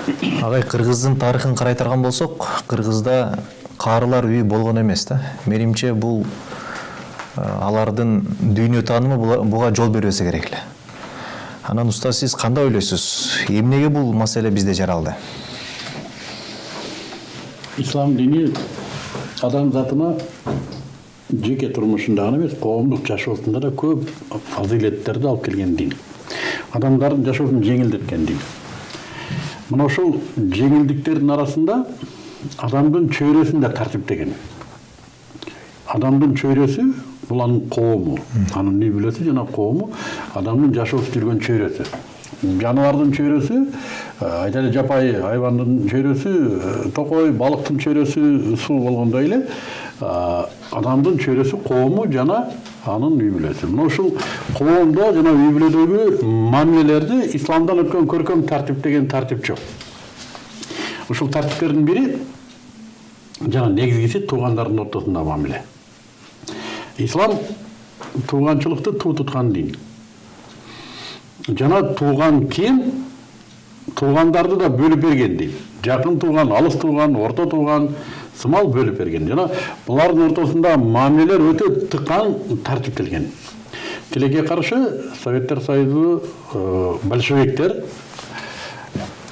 Агай, Кыргыздын тарыхын карай турган болсок, Кыргызда каарылар үйү болгон эмес да. Менимче бул алардын дүйнө таанымы буга жол бербесе керек эле. Анан уста, сиз кандай ойлойсуз? Эмнеге бул маселе бизде жаралды? Ислам дини адам затына жеке турмушунда гана эмес, коомдук жашоосунда да көп фазилеттерди алып келген дин. Адамдардын жашоосун жеңилдеткен дин. Мына ошол жеңилдиктердин арасында адамдын чөйрөсүн да тартиптеген. Адамдын чөйрөсү бул анын коому, анын үй бүлөсү жана коому адамдын жашоосу жүргөн чөйрөсү. Жаныбардын чөйрөсү, айтайлы жапайы хайвандын чөйрөсү, токой, балыктын чөйрөсү суу болгондой эле адамдын чөйрөсү коому жана анын үй бүлөсү. Мына ушул коомдо жана үй бүлөдөгү мамилелерди исламдан өткөн көркөм тартип деген тартип жок. Ушул тартиптердин бири жана негизгиси туугандардын ортосунда мамиле. Ислам тууганчылыкты туу туткан дин. Жана тууган ким туугандарды да бөлүп берген дин. Жакын тууган, алыс тууган, орто тууган сымал бөлүп берген. Жана булардын ортосунда мамилелер өтө тыккан тартиптелген. Тилекке каршы Советтер Союзу большевиктер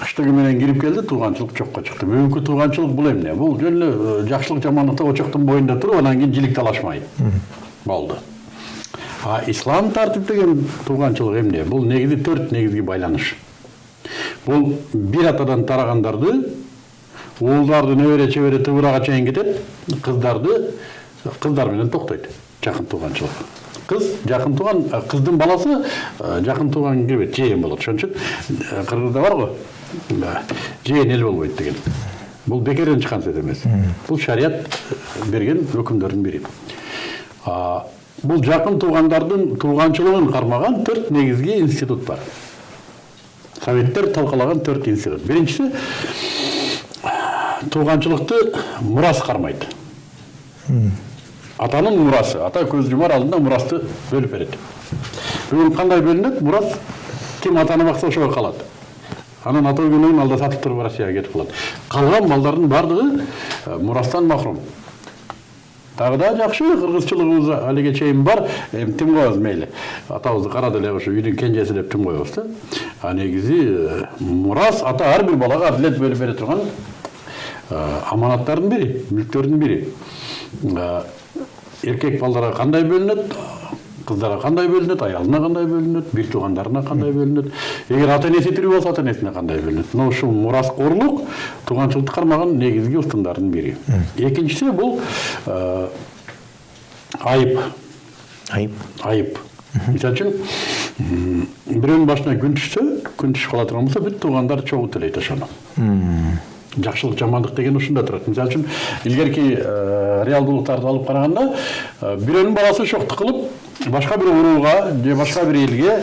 штыгы менен кирип келди, тууганчылык жокко чыкты. Бүгүнкү тууганчылык бул эмне? Бул жөн эле жакшылык жамандыкта очоктун боюнда туруп, анан кийин жилик талашмай болду. Ислам тартиптеген тууганчылык эмне? Бул негизи 4 негизги байланыш. Бул бир атадан тарагандарды, уулдарды небере чебере тыбырага чейин кетет, кыздар менен токтойт. Жакын тууганчылык. Кыз жакын тууган, кыздын баласы жакын тууган кирбейт, жээн болот. Ошон үчүн Кыргызда бар го, жээн эл болбойт деген. Бул бекерден чыккан сөз эмес. Бул шарият берген өкүмдөрдүн бири. Бул жакын туугандардын тууганчылыгын кармаган 4 негизги институт бар. Советтер талкалаган 4 институт. Биринчиси тууганчылыкты мурас кармайт. Атанын мурасы, ата көз жумар алдында мурасты бөлүп берет. Бүгүн кандай бөлүнөт? Мурас ким атаны бакса ошого калат. Анан ата өлгөндөн алда сатып туруп Россияга кетип калат. Калган балдардын бардыгы мурастан махрум. Дагы да жакшы кыргызчылыгыбыз алиге чейин бар, тим коебуз мейли. Атабызды карады эле ошо үйдүн кенжеси деп тим коебуз да. Негизи мурас ата ар бир балага адилет бөлүп бере турган аманаттардын бири, мүлктөрдүн бири. Эркек балдарга кандай бөлүнөт, кыздарга кандай бөлүнөт, аялына кандай бөлүнөт, бир туугандарына кандай бөлүнөт. Эгер ата энеси тирүү болсо ата энесине кандай бөлүнөт. Мына ушул мураскорлук тууганчылыкты кармаган негизги устундардын бири. Экинчиси бул айып. Мисалы үчүн бирөөнүн башына күн түшүп кала турган болсо бүт туугандар чогуу төлөйт ошону. Жакшылык жамандык деген ушунда турат. Мисалы үчүн илгерки реалдуулуктарды алып караганда бирөөнүн баласы шоктук кылып башка бир урууга же башка бир элге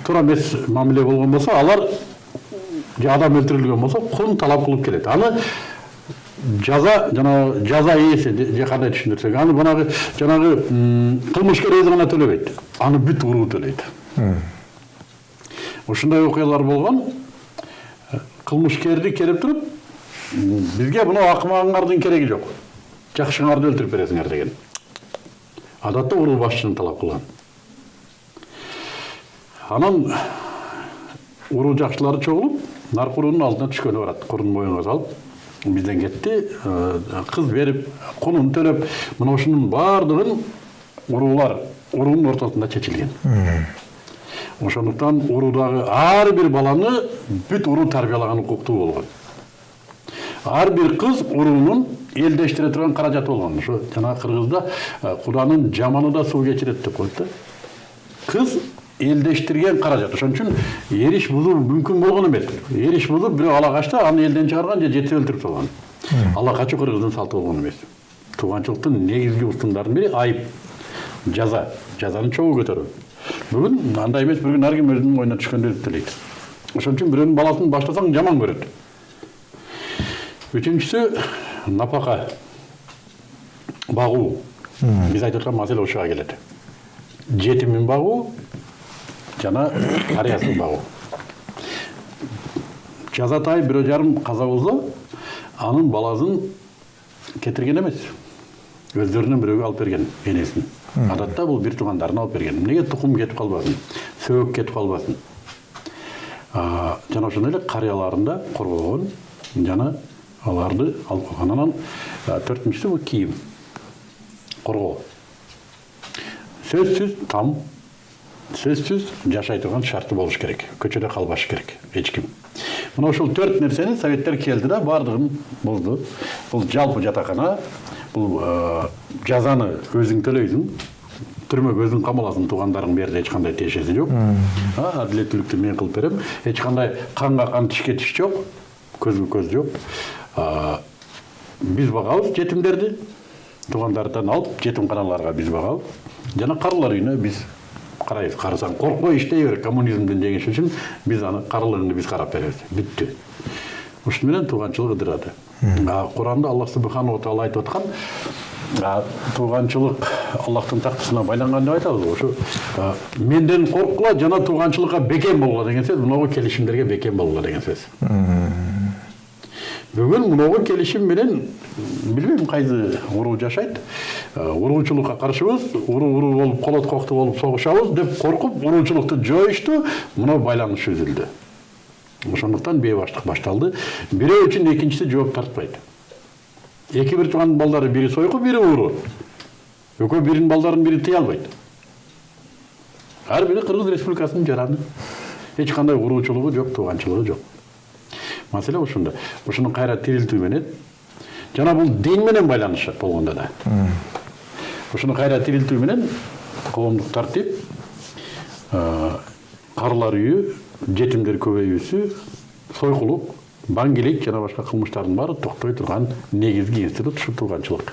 туура эмес мамиле болгон болсо, алар же адам өлтүрүлгөн болсо кун талап кылып келет. Аны жаза ээси же кандай түшүндүрсөк, аны жанагы кылмышкер өзү гана төлөбөйт. Аны бүт уруу төлөйт. Ушундай окуялар болгон. Кылмышкерди келип туруп, бизге буну акымагыңардын кереги жок. Жакшыңарды өлтүрүп бересиңер деген. Адатта уруу башчынын талап кылган. Анан уруу жакшылары чогулуп, наркы уруунун алдына түшкөнү барат. Курун моюнга салып, бизден кетти, кыз берип, кунун төлөп, мына ушунун бардыгын уруунун ортосунда чечилген. Ошондуктан уруудагы ар бир баланы бүт уруу тарбиялаган укуктуу болгон. Ар бир кыз уруунун элдештире турган каражаты болгон. Ошо жана Кыргызда Куданын жаманы да суу кечирет деп коет да. Кыз элдештирген каражат. Ошон үчүн эриш бузуу мүмкүн болгон эмес. Эриш бузуп бирөө ала качты, аны элден чыгарган же жетип өлтүрүп салган. Ала качуу Кыргыздын салты болгон эмес. Тууганчылыктын негизги устундардын бири айып, жаза, жазаны чогуу көтөрүү. Бүгүн андай эмес, бүгүн ар ким өзүнүн моюна түшкөндү төлөйт. Ошон үчүн бирөөнүн баласын баштасаң жаман көрөт. Үчүнчүсү напака, багуу. Биз айтып аткан маселе ошого келет. Жетимин багуу жана карыясын багуу. жазатай 1,5 каза болсо анын баласын кетирген эмес, өздөрүнүн бирөөгө алып берген энесин. Адатта бул бир туугандарына алып берген. Эмнеге тукум кетип калбасын, сөөк кетип калбасын. Жана ошондой эле карыяларында коргогон, жана аларды алып калган. Анан 4-нчүсү бул кийим, коргоо. Сөзсүз там, сөзсүз жашай турган шарты болуш керек. Көчөдө калбаш керек эч ким. Мына ушул 4 нерсени советтер келди да бардыгын бузду. Бул жалпы жатакана, бул жазаны өзүң төлөйсүң, түрмөгө өзүң камаласың, туугандарың берди, эч кандай тиешеси жок. Адилеттүүлүктү мен кылып берем. Эч кандай канга кан, тишке тиш жок, көзгө көз жок. Биз багабыз жетимдерди, туугандардан алып жетимканаларга биз багабыз. Жана карылар үйүнө биз карайбыз. Карасаң коркпой иштей бер, коммунизмден жеңиш үчүн биз аны карылыгыңды биз карап беребиз. Бүттү. Ушуну менен тууганчылык ыдырады. Куранда Аллах субханаху ва таала айтып аткан, тууганчылык Аллахтын тактысына байланган деп айтабыз. Ошо менден корккула, жана тууганчылыкка бекем болгула деген сөз, муногу келишимдерге бекем болгула деген сөз. Бүгүн муногу келишим менен билбейм кайсы уруу жашайт. Уруучулукка каршыбыз, уруу болуп, колот кокту болуп согушабыз деп коркуп, уруучулукту жоюшту, мына байланыш үзүлдү. Ошондуктан бейбаштык башталды. Бирөө үчүн экинчиси жооп тартпайт. Эки бир тууган балдары бири сойку, бири уруу. Экөө биринин балдарын бири тыя албайт. Ар бири Кыргыз Республикасынын жараны. Эч кандай уруучулугу жок, тууганчылыгы жок. Маселе ушунда. Ушуну кайра тирилтүү менен, жана бул дин менен байланышы болгондо да. Ушуну кайра тирилтүү менен коомдук тартип, карылар үйү, жетимдер көбөйүүсү, сойкулук, баңгелик жана башка кылмыштардын баары токтой турган негизги институт ушу тууганчылык.